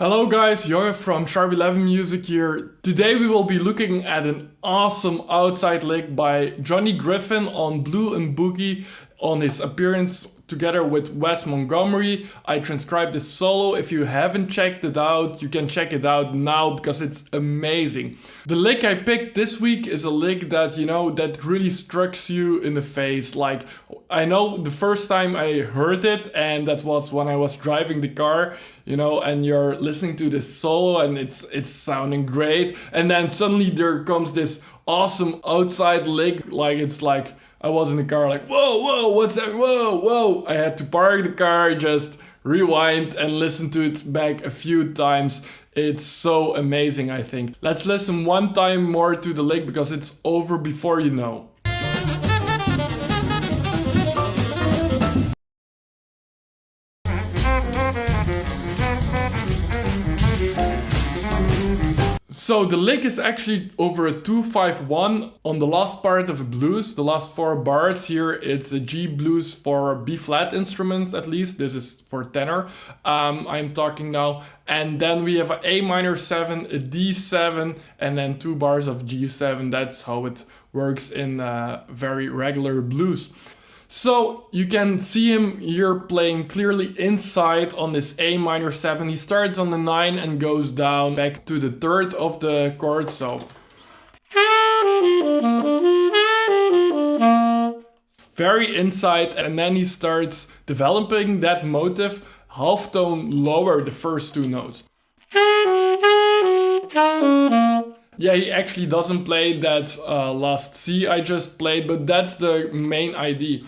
Hello guys, Jonge from Sharp 11 Music here. Today we will be looking at an awesome outside lick by Johnny Griffin on Blue N Boogie on his appearance together with Wes Montgomery. I transcribed this solo. If you haven't checked it out, you can check it out now because it's amazing. The lick I picked this week is a lick that, that really strikes you in the face. Like, I know the first time I heard it, and that was when I was driving the car, and you're listening to this solo and it's sounding great. And then suddenly there comes this awesome outside lick. It's like I was in the car like, whoa, what's that? Whoa. I had to park the car, just rewind and listen to it back a few times. It's so amazing, I think. Let's listen one time more to the lick because it's over before you know. So the lick is actually over a 2-5-1 on the last part of a blues, the last 4 bars here. It's a G blues for B flat instruments, at least. This is for tenor. I'm talking now. And then we have an A minor 7, a D7, and then 2 bars of G7. That's how it works in very regular blues. So you can see him here playing clearly inside on this A minor 7. He starts on the 9 and goes down back to the 3rd of the chord. So very inside, and then he starts developing that motive, half tone lower the first 2 notes. Yeah, he actually doesn't play that last C I just played, but that's the main idea.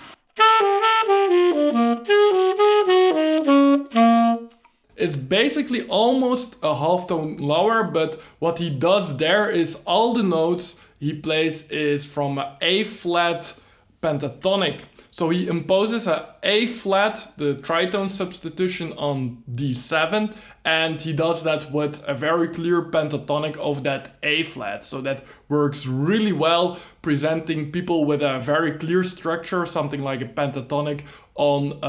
It's basically almost a half tone lower, but what he does there is all the notes he plays is from an A flat pentatonic. So he imposes a A flat, the tritone substitution on D7, and he does that with a very clear pentatonic of that A flat. So that works really well, presenting people with a very clear structure, something like a pentatonic on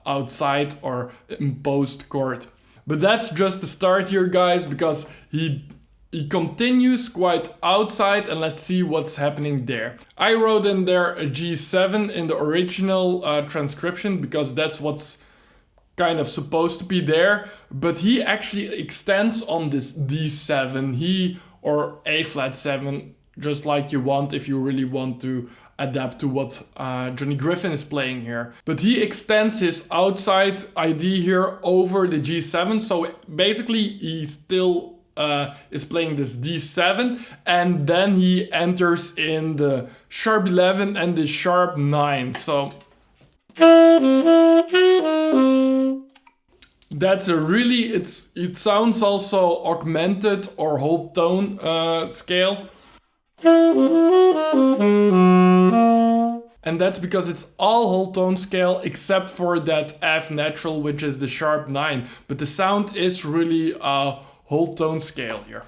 outside or imposed chord. But that's just the start here, guys, because he continues quite outside, and let's see what's happening there. I wrote in there a G7 in the original transcription because that's what's kind of supposed to be there, but he actually extends on this D7, or A flat 7, just like you want if you really want to adapt to what Johnny Griffin is playing here. But he extends his outside ID here over the G7, so basically he still is playing this D7, and then he enters in the sharp 11 and the sharp 9. So that's a really, it sounds also augmented or whole tone scale. And that's because it's all whole tone scale except for that F natural, which is the sharp 9. But the sound is really whole tone scale here.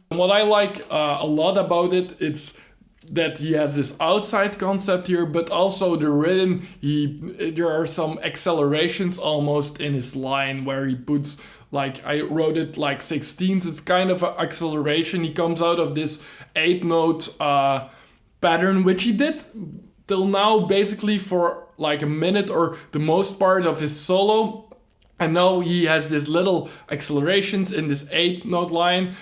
What I like a lot about it's that he has this outside concept here, but also the rhythm. There are some accelerations almost in his line where he puts, like I wrote it like 16ths. It's kind of an acceleration. He comes out of this 8-note pattern, which he did till now basically for like a minute or the most part of his solo. And now he has this little accelerations in this 8-note line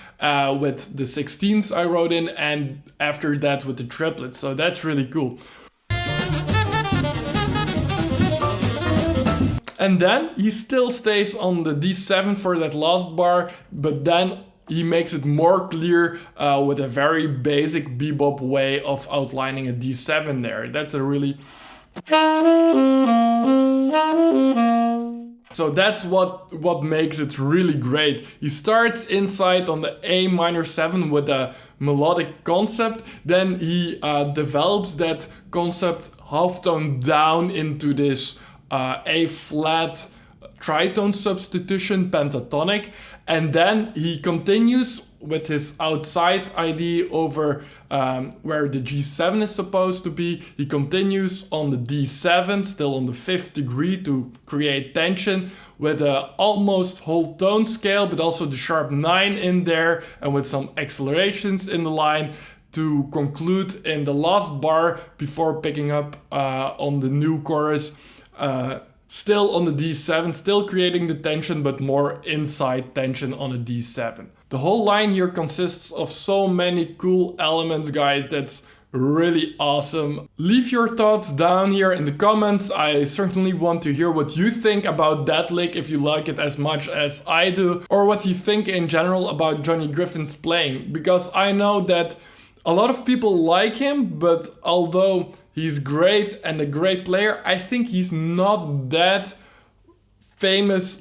with the 16ths I wrote in, and after that with the triplets. So that's really cool. And then he still stays on the D7 for that last bar, but then he makes it more clear with a very basic bebop way of outlining a D7 there. That's a really... So that's what makes it really great. He starts inside on the A minor 7 with a melodic concept. Then he develops that concept half tone down into this A flat tritone substitution pentatonic. And then he continues with his outside ID over where the G7 is supposed to be. He continues on the D7, still on the 5th degree, to create tension with a almost whole tone scale, but also the sharp 9 in there, and with some accelerations in the line to conclude in the last bar before picking up on the new chorus. Still on the D7, still creating the tension, but more inside tension on a D7. The whole line here consists of so many cool elements, guys. That's really awesome. Leave your thoughts down here in the comments. I certainly want to hear what you think about that lick, if you like it as much as I do, or what you think in general about Johnny Griffin's playing, because I know that a lot of people like him, but although he's great and a great player, I think he's not that famous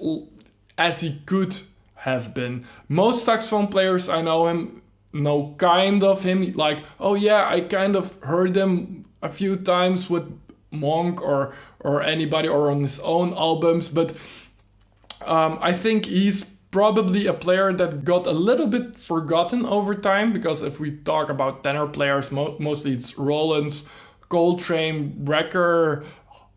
as he could have been. Most saxophone players I know kind of him, like, oh yeah, I kind of heard him a few times with Monk or anybody, or on his own albums, but I think he's probably a player that got a little bit forgotten over time, because if we talk about tenor players, mostly it's Rollins, Coltrane, Brecker,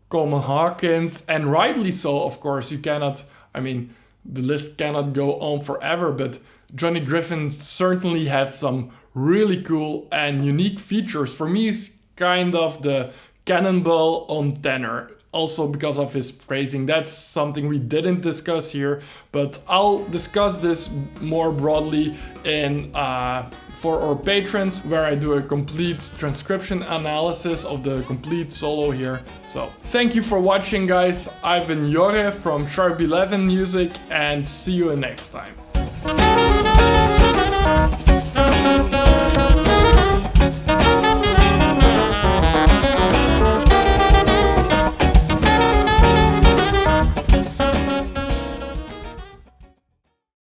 Coleman Hawkins, and rightly so, of course. You cannot, I mean, the list cannot go on forever, but Johnny Griffin certainly had some really cool and unique features. For me, he's kind of the cannonball on tenor. Also because of his phrasing. That's something we didn't discuss here, but I'll discuss this more broadly in for our patrons, where I do a complete transcription analysis of the complete solo here. So thank you for watching, guys. I've been Jorge from Sharp 11 Music, and see you next time.